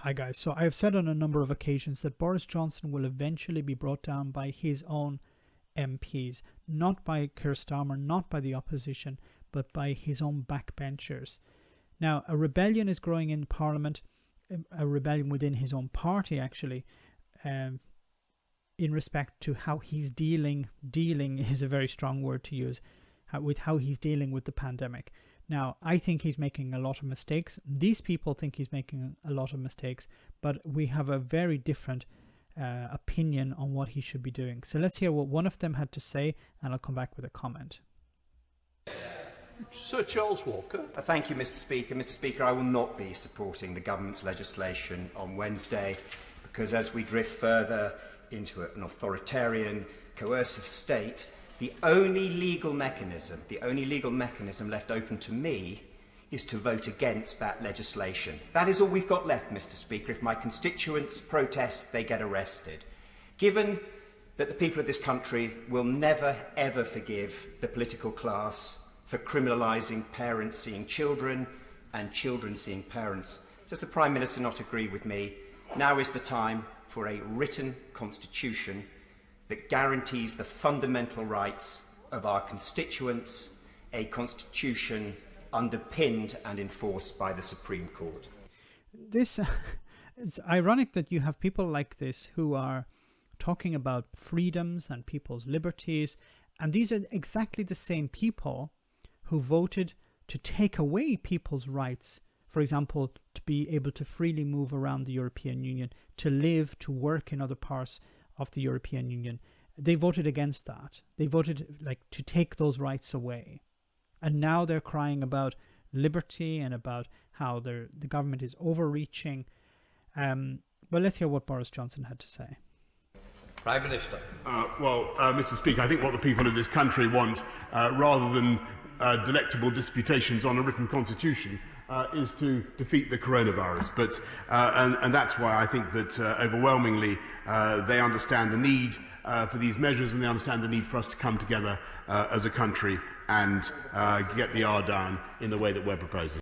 Hi guys, so I have said on a number of occasions that Boris Johnson will eventually be brought down by his own MPs, not by Keir Starmer, not by the opposition, but by his own backbenchers. Now, a rebellion is growing in Parliament, a rebellion within his own party actually, in respect to how he's dealing is a very strong word to use, with how he's dealing with the pandemic. Now, I think he's making a lot of mistakes. These people think he's making a lot of mistakes, but we have a very different opinion on what he should be doing. So let's hear what one of them had to say, and I'll come back with a comment. Sir Charles Walker. Thank you, Mr. Speaker. Mr. Speaker, I will not be supporting the government's legislation on Wednesday because as we drift further into an authoritarian, coercive state, the only legal mechanism left open to me is to vote against that legislation. That is all we've got left, Mr. Speaker. If my constituents protest, they get arrested. Given that the people of this country will never, ever forgive the political class for criminalising parents seeing children and children seeing parents, does the Prime Minister not agree with me? Now is the time for a written constitution that guarantees the fundamental rights of our constituents, a constitution underpinned and enforced by the Supreme Court. This it's ironic that you have people like this who are talking about freedoms and people's liberties, and these are exactly the same people who voted to take away people's rights, for example, to be able to freely move around the European Union, to live, to work in other parts of the European Union. They voted against that. They voted to take those rights away. And now they're crying about liberty and about how the government is overreaching. But let's hear what Boris Johnson had to say. Prime Minister. Mr. Speaker, I think what the people of this country want, rather than delectable disputations on a written constitution, is to defeat the coronavirus. And that's why I think that overwhelmingly they understand the need for these measures, and they understand the need for us to come together as a country and get the R down in the way that we're proposing.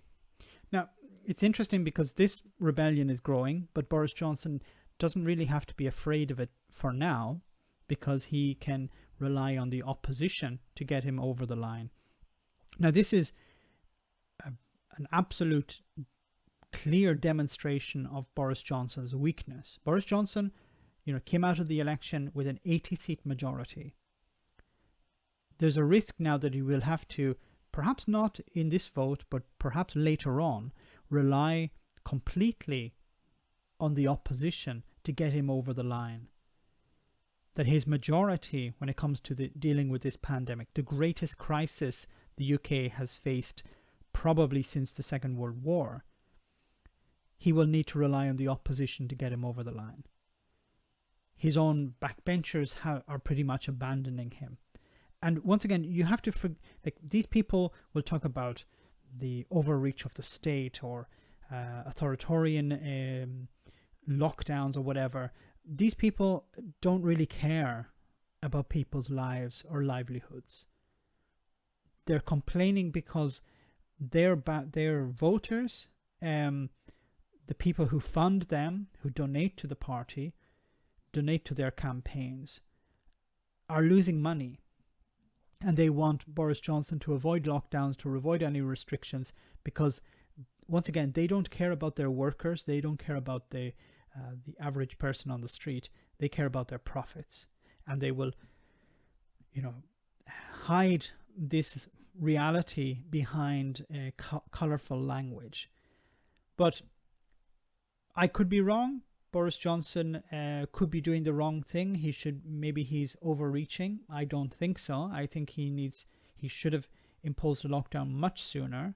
Now, it's interesting because this rebellion is growing, but Boris Johnson doesn't really have to be afraid of it for now because he can rely on the opposition to get him over the line. Now, this is an absolute clear demonstration of Boris Johnson's weakness. Boris Johnson, came out of the election with an 80-seat majority. There's a risk now that he will have to, perhaps not in this vote, but perhaps later on, rely completely on the opposition to get him over the line. That his majority, when it comes to dealing with this pandemic, the greatest crisis the UK has faced probably since the Second World War, he will need to rely on the opposition to get him over the line. His own backbenchers are pretty much abandoning him. And once again, you have to these people will talk about the overreach of the state or authoritarian lockdowns or whatever. These people don't really care about people's lives or livelihoods. They're complaining because their voters, the people who fund them, who donate to the party, donate to their campaigns, are losing money. And they want Boris Johnson to avoid lockdowns, to avoid any restrictions, because once again, they don't care about their workers. They don't care about the average person on the street. They care about their profits, and they will, hide this reality behind a colorful language. But I could be wrong. Boris Johnson could be doing the wrong thing. Maybe he's overreaching. I don't think so. I think he should have imposed a lockdown much sooner.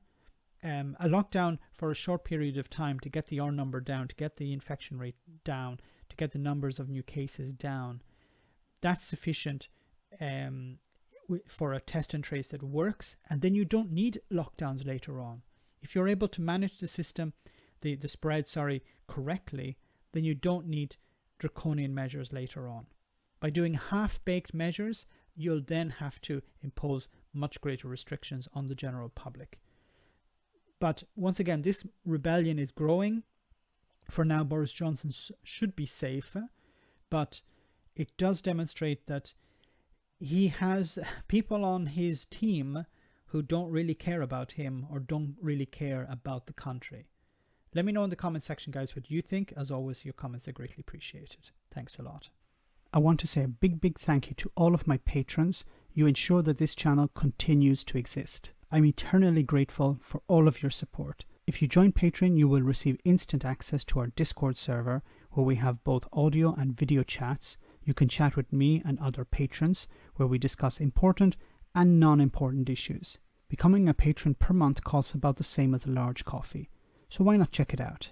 A lockdown for a short period of time to get the R number down, to get the infection rate down, to get the numbers of new cases down. That's sufficient for a test and trace that works, and then you don't need lockdowns later on. If you're able to manage the system, the spread, correctly, then you don't need draconian measures later on. By doing half-baked measures, you'll then have to impose much greater restrictions on the general public. But once again, this rebellion is growing. for now, Boris Johnson should be safe, but it does demonstrate that he has people on his team who don't really care about him or don't really care about the country. Let me know in the comment section, guys, what you think. As always, your comments are greatly appreciated. Thanks a lot. I want to say a big thank you to all of my patrons. You ensure that this channel continues to exist. I'm eternally grateful for all of your support. If you join Patreon, you will receive instant access to our Discord server, where we have both audio and video chats. You can chat with me and other patrons, where we discuss important and non-important issues. Becoming a patron per month costs about the same as a large coffee, so why not check it out?